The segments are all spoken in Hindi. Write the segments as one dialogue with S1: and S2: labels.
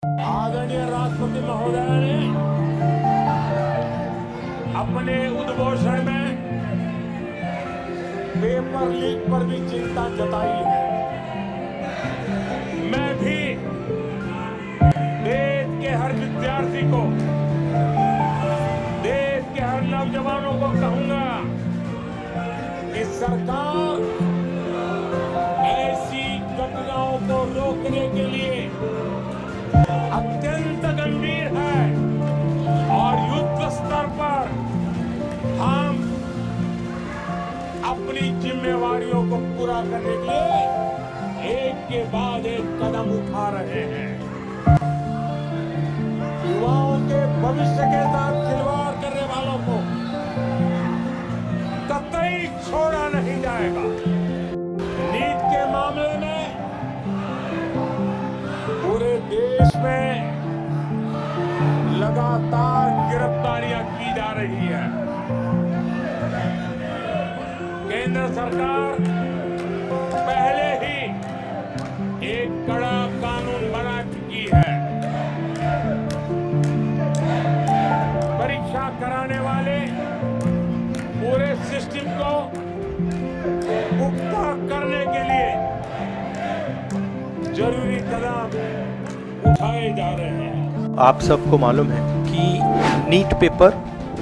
S1: आदरणीय राष्ट्रपति महोदय ने अपने उद्घोषण में पेपर लीक पर भी चिंता जताई है। मैं भी देश के हर विद्यार्थी को, देश के हर नौजवानों को कहूंगा कि सरकार ऐसी घटनाओं को रोकने के लिए अत्यंत गंभीर है और युद्ध स्तर पर हम अपनी जिम्मेवारियों को पूरा करने के लिए एक के बाद एक कदम उठा रहे हैं। युवाओं के भविष्य के साथ खिलवाड़ करने वालों को कतई छोड़ा नहीं जाएगा। नीट के मामले में पूरे देश में लगातार गिरफ्तारियां की जा रही है। केंद्र सरकार पहले ही एक कड़ा कानून बना चुकी है। परीक्षा कराने वाले पूरे सिस्टम को पुख्ता करने के लिए जरूरी कदम उठाए जा रहे हैं।
S2: आप सबको मालूम है कि NEET paper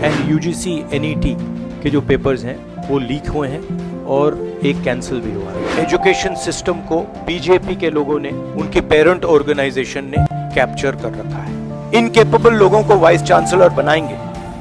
S2: and UGC NET के जो पेपर्स हैं वो लीक हुए हैं और एक कैंसिल भी हुआ है। एजुकेशन सिस्टम को बीजेपी के लोगों ने, उनके पेरेंट ऑर्गेनाइजेशन ने कैप्चर कर रखा है। इनकेपेबल लोगों को वाइस चांसलर बनाएंगे।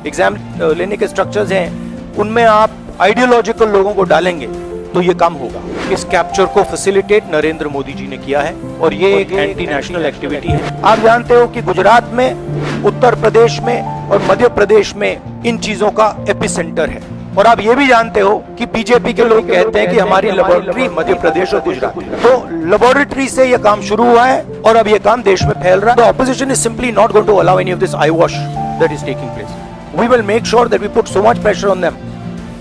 S2: एग्जाम लेने के स्ट्रक्चर्स हैं, उनमें आप आइडियोलॉजिकल लोगों को डालेंगे तो ये काम होगा। इस कैप्चर को फैसिलिटेट नरेंद्र मोदी जी ने किया है और ये एक एंटी नेशनल एक्टिविटी है। आप जानते हो कि गुजरात में, उत्तर प्रदेश में और मध्य प्रदेश में इन चीजों का एपिसेंटर है। और आप ये भी जानते हो कि बीजेपी के लोग कहते हैं कि हमारी लेबोरेटरी मध्य प्रदेश और गुजरात, तो लेबोरेटरी से ये काम शुरू हुआ है और अब ये काम देश में फैल रहा है। The opposition is simply not going to allow any of this eyewash that is taking place. We will make sure that we put so much pressure on them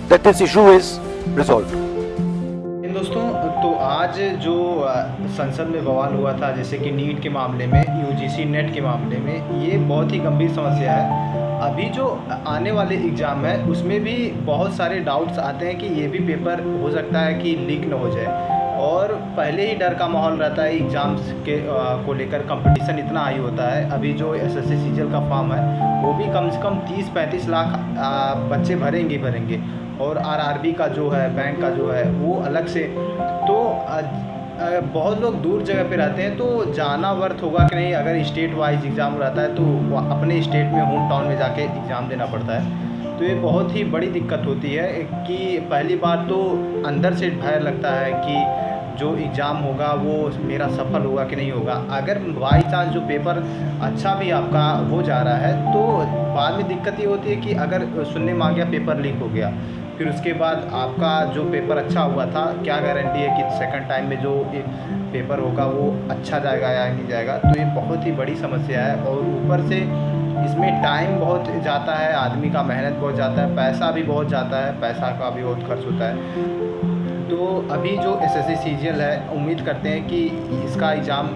S2: that this issue is resolved.
S3: दोस्तों, तो आज जो संसद में बवाल हुआ था, जैसे कि नीट के मामले में, यूजीसी नेट के मामले में, ये बहुत ही गंभीर समस्या है। अभी जो आने वाले एग्ज़ाम है उसमें भी बहुत सारे डाउट्स आते हैं कि ये भी पेपर हो सकता है कि लीक न हो जाए, और पहले ही डर का माहौल रहता है एग्ज़ाम्स के को लेकर। कंपटीशन इतना हाई होता है। अभी जो एसएससी सीजीएल का फॉर्म है वो भी कम से कम 30-35 लाख बच्चे भरेंगे, और आरआरबी का जो है, बैंक का जो है, वो अलग से। तो बहुत लोग दूर जगह पे रहते हैं, तो जाना वर्थ होगा कि नहीं। अगर स्टेट वाइज एग्ज़ाम रहता है तो अपने स्टेट में, होम टाउन में जाके एग्ज़ाम देना पड़ता है। तो ये बहुत ही बड़ी दिक्कत होती है कि पहली बात तो अंदर से भय लगता है कि जो एग्ज़ाम होगा वो मेरा सफल होगा कि नहीं होगा। अगर बाई चांस जो पेपर अच्छा भी आपका हो जा रहा है तो बाद में दिक्कत ये होती है कि अगर सुनने में आ गया पेपर लीक हो गया, फिर उसके बाद आपका जो पेपर अच्छा हुआ था, क्या गारंटी है कि सेकंड टाइम में जो पेपर होगा वो अच्छा जाएगा या नहीं जाएगा। तो ये बहुत ही बड़ी समस्या है, और ऊपर से इसमें टाइम बहुत जाता है, आदमी का मेहनत बहुत जाता है, पैसा भी बहुत जाता है, पैसा का भी बहुत खर्च होता है। तो अभी जो एसएससी सीजीएल है, उम्मीद करते हैं कि इसका एग्ज़ाम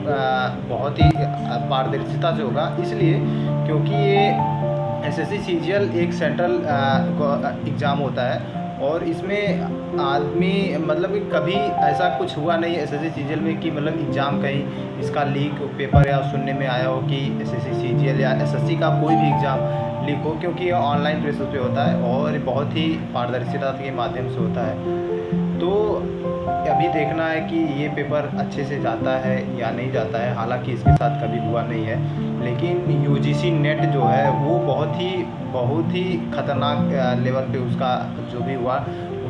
S3: बहुत ही पारदर्शिता से होगा, इसलिए क्योंकि ये एसएससी सीजीएल एक सेंट्रल एग्ज़ाम होता है, और इसमें आदमी मतलब कि कभी ऐसा कुछ हुआ नहीं एसएससी सीजीएल में कि मतलब एग्ज़ाम कहीं इसका लीक पेपर या सुनने में आया हो कि एसएससी सीजीएल या एसएससी का कोई भी एग्ज़ाम लीक हो, क्योंकि ये ऑनलाइन प्रोसेस पे होता है और बहुत ही पारदर्शिता के माध्यम से होता है। तो अभी देखना है कि ये पेपर अच्छे से जाता है या नहीं जाता है। हालांकि इसके साथ कभी हुआ नहीं है, लेकिन यूजीसी नेट जो है वो बहुत ही ख़तरनाक लेवल पे उसका जो भी हुआ,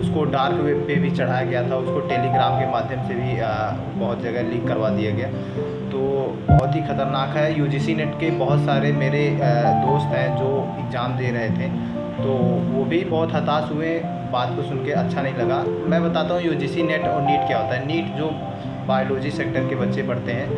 S3: उसको डार्क वेब पे भी चढ़ाया गया था, उसको टेलीग्राम के माध्यम से भी बहुत जगह लीक करवा दिया गया। तो बहुत ही ख़तरनाक है। यूजीसी नेट के बहुत सारे मेरे दोस्त हैं जो एग्ज़ाम दे रहे थे, तो वो भी बहुत हताश हुए, बात को सुन के अच्छा नहीं लगा। मैं बताता हूँ यूजीसी नेट और नीट क्या होता है। नीट जो बायोलॉजी सेक्टर के बच्चे पढ़ते हैं,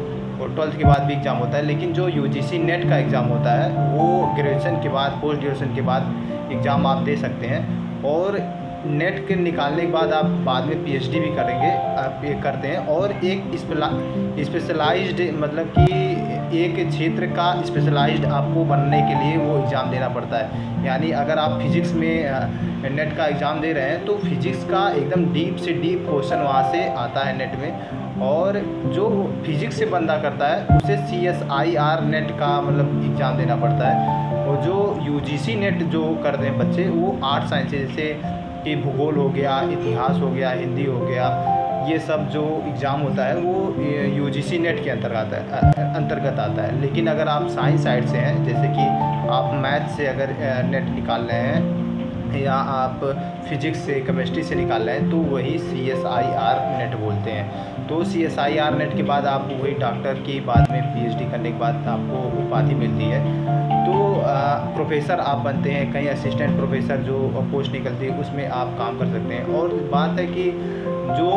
S3: और 12th के बाद भी एग्ज़ाम होता है, लेकिन जो यूजीसी नेट का एग्ज़ाम होता है वो ग्रेजुएशन के बाद, पोस्ट ग्रेजुएशन के बाद एग्ज़ाम आप दे सकते हैं, और नेट के निकालने के बाद आप बाद में पीएचडी भी करेंगे, आप ये करते हैं। और एक स्पेशलाइज्ड मतलब कि एक क्षेत्र का स्पेशलाइज्ड आपको बनने के लिए वो एग्ज़ाम देना पड़ता है। यानी अगर आप फिजिक्स में नेट का एग्ज़ाम दे रहे हैं तो फिजिक्स का एकदम डीप से डीप क्वेश्चन वहाँ से आता है नेट में, और जो फिजिक्स से बंदा करता है उसे CSIR नेट का मतलब एग्ज़ाम देना पड़ता है। और जो UGC नेट जो करते हैं बच्चे वो आर्ट साइंस जैसे कि भूगोल हो गया, इतिहास हो गया, हिंदी हो गया, ये सब जो एग्ज़ाम होता है वो UGC नेट के अंतर्गत आता है। लेकिन अगर आप साइंस साइड से हैं, जैसे कि आप मैथ से अगर नेट निकाल रहे हैं या आप फिजिक्स से केमिस्ट्री से निकाल रहे हैं तो वही CSIR नेट बोलते हैं। तो CSIR नेट के बाद आप वही डॉक्टर की बाद में PhD करने के बाद आपको उपाधि मिलती है। तो प्रोफेसर आप बनते हैं, कहीं असिस्टेंट प्रोफेसर जो पोस्ट निकलती है उसमें आप काम कर सकते हैं। और बात है कि जो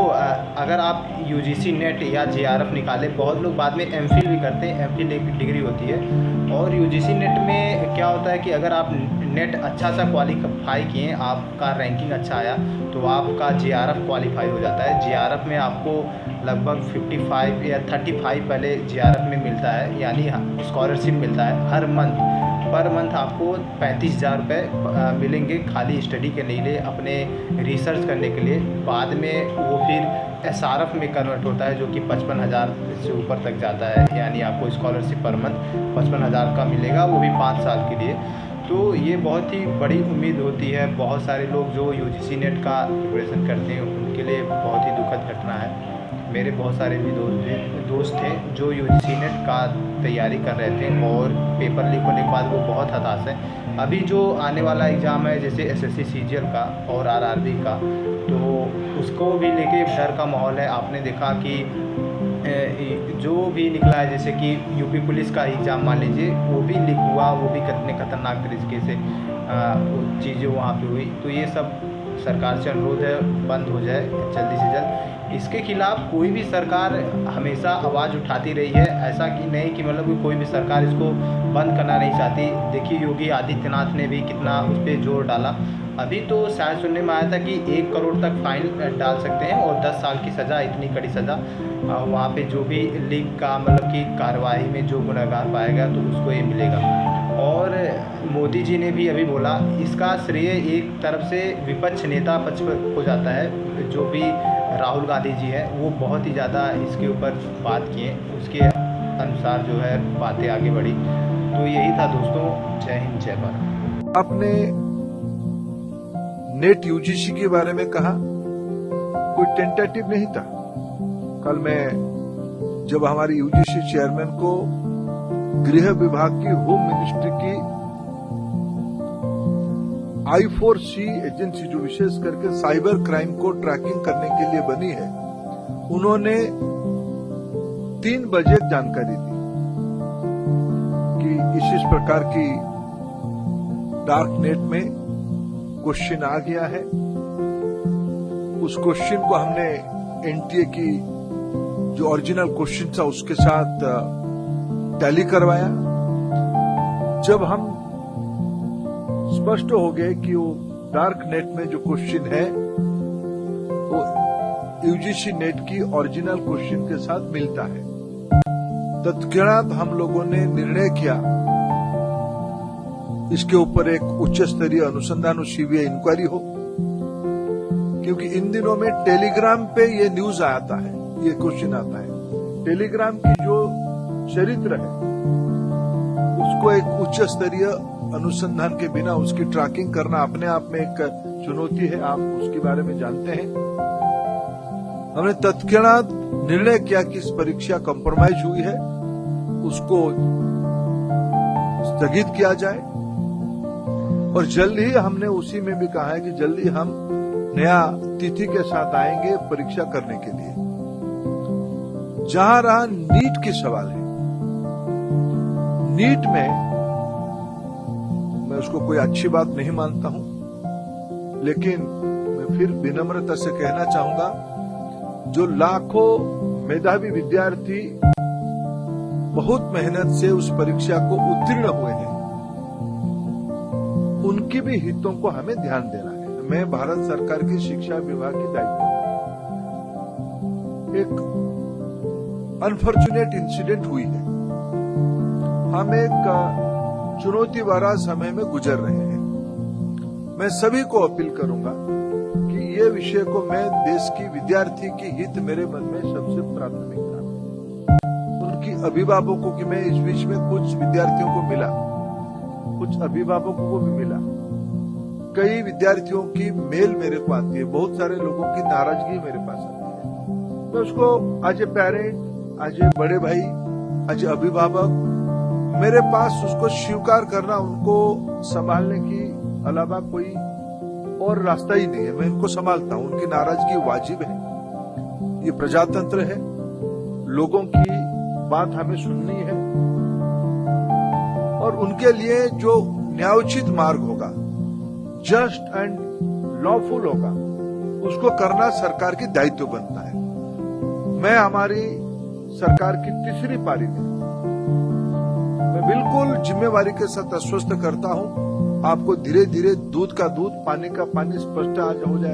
S3: अगर आप UGC नेट या JRF निकालें, बहुत लोग बाद में MPhil भी करते हैं, MPhil एक डिग्री होती है। और UGC नेट में क्या होता है कि अगर आप नेट अच्छा सा क्वालिफाई किए, आपका रैंकिंग अच्छा आया तो आपका JRF क्वालिफाई हो जाता है। JRF में आपको लगभग 55 या 35 पहले JRF में मिलता है, यानी स्कॉलरशिप मिलता है हर मंथ। पर मंथ आपको 35,000 रुपये मिलेंगे खाली स्टडी के लिए, अपने रिसर्च करने के लिए। बाद में वो फिर SRF में कन्वर्ट होता है जो कि 55,000 से ऊपर तक जाता है, यानी आपको स्कॉलरशिप पर मंथ 55,000 का मिलेगा, वो भी 5 साल के लिए। तो ये बहुत ही बड़ी उम्मीद होती है। बहुत सारे लोग जो UGC नेट का प्रिपरेशन करते हैं उनके लिए बहुत ही दुखद घटना है। मेरे बहुत सारे भी दोस्त थे जो UGC नेट का तैयारी कर रहे थे और पेपर लीक होने के बाद वो बहुत हताश हैं। अभी जो आने वाला एग्ज़ाम है जैसे SSC CGL का और RRB का, तो उसको भी लेके डर का माहौल है। आपने देखा कि जो भी निकला है, जैसे कि UP पुलिस का एग्ज़ाम मान लीजिए, वो भी लीक हुआ, वो भी कितने खतरनाक तरीके से चीज़ें वहाँ पे हुई। तो ये सब सरकार से अनुरोध है बंद हो जाए जल्दी से जल्द। इसके खिलाफ़ कोई भी सरकार हमेशा आवाज़ उठाती रही है, ऐसा कि नहीं कि मतलब कोई भी सरकार इसको बंद करना नहीं चाहती। देखिए योगी आदित्यनाथ ने भी कितना उस पर जोर डाला। अभी तो शायद सुनने में आया था कि 1 करोड़ तक फाइन डाल सकते हैं और 10 साल की सज़ा, इतनी कड़ी सज़ा। वहाँ पे जो भी लीक का मतलब कि कार्रवाई में जो गुनहगार पाएगा तो उसको ये मिलेगा। और मोदी जी ने भी अभी बोला, इसका श्रेय एक तरफ से विपक्ष नेता पक्ष हो जाता है। जो भी राहुल गांधी जी है वो बहुत ही ज़्यादा इसके ऊपर बात किए, उसके अनुसार जो है बातें आगे बढ़ी। तो यही था दोस्तों, जय हिंद जय भारत।
S4: आपने नेट UGC के बारे में कहा, कोई टेंटेटिव नहीं था। कल मैं जब हमारी UGC चेयरमैन को गृह विभाग की, होम मिनिस्ट्री की I4C एजेंसी जो विशेष करके साइबर क्राइम को ट्रैकिंग करने के लिए बनी है, उन्होंने 3 बजे जानकारी दी कि इस प्रकार की डार्क नेट में क्वेश्चन आ गया है। उस क्वेश्चन को हमने NTA की जो ओरिजिनल क्वेश्चन था उसके साथ टैली करवाया। जब हम स्पष्ट हो गए कि वो डार्क नेट में जो क्वेश्चन है वो UGC नेट की ओरिजिनल क्वेश्चन के साथ मिलता है, तत्क्षणात हम लोगों ने निर्णय किया इसके ऊपर एक उच्च स्तरीय अनुसंधान और CBI इंक्वायरी हो। क्योंकि इन दिनों में टेलीग्राम पे ये न्यूज आता है, ये क्वेश्चन आता है। टेलीग्राम की जो चरित्र है उसको एक उच्च स्तरीय अनुसंधान के बिना उसकी ट्रैकिंग करना अपने आप में एक चुनौती है, आप उसके बारे में जानते हैं। हमने तत्क्षणात निर्णय किया कि इस परीक्षा कॉम्प्रोमाइज हुई है, उसको स्थगित किया जाए। और जल्द ही हमने उसी में भी कहा है कि जल्दी हम नया तिथि के साथ आएंगे परीक्षा करने के लिए। जहां रहा नीट की सवाल है, नीट में मैं उसको कोई अच्छी बात नहीं मानता हूं, लेकिन मैं फिर विनम्रता से कहना चाहूंगा, जो लाखों मेधावी विद्यार्थी बहुत मेहनत से उस परीक्षा को उत्तीर्ण हुए हैं, उनकी भी हितों को हमें ध्यान देना है। मैं भारत सरकार की शिक्षा विभाग की दायित्व में एक अनफॉर्चुनेट इंसिडेंट हुई है, हम एक चुनौती भरा समय में गुजर रहे हैं। मैं सभी को अपील करूंगा कि ये विषय को मैं देश की विद्यार्थी की हित मेरे मन में सबसे प्राथमिकता है। उनकी अभिभावकों की मैं इस बीच में कुछ विद्यार्थियों को मिला, कुछ अभिभावकों को भी मिला। कई विद्यार्थियों की मेल मेरे को आती है, बहुत सारे लोगों की नाराजगी मेरे पास आती है। तो उसको आज ए पेरेंट, आज ए बड़े भाई, आज अभिभावक मेरे पास उसको स्वीकार करना, उनको संभालने की अलावा कोई और रास्ता ही नहीं है। मैं इनको संभालता हूं, उनकी नाराजगी वाजिब है, ये प्रजातंत्र है, लोगों की बात हमें सुननी है और उनके लिए जो न्यायोचित मार्ग होगा, जस्ट एंड लॉफुल होगा, उसको करना सरकार की दायित्व बनता है। मैं हमारी सरकार की तीसरी पारी में मैं बिल्कुल जिम्मेवारी के साथ आश्वस्त करता हूं, आपको धीरे धीरे दूध का दूध, पानी का पानी स्पष्ट आज हो जाएगा।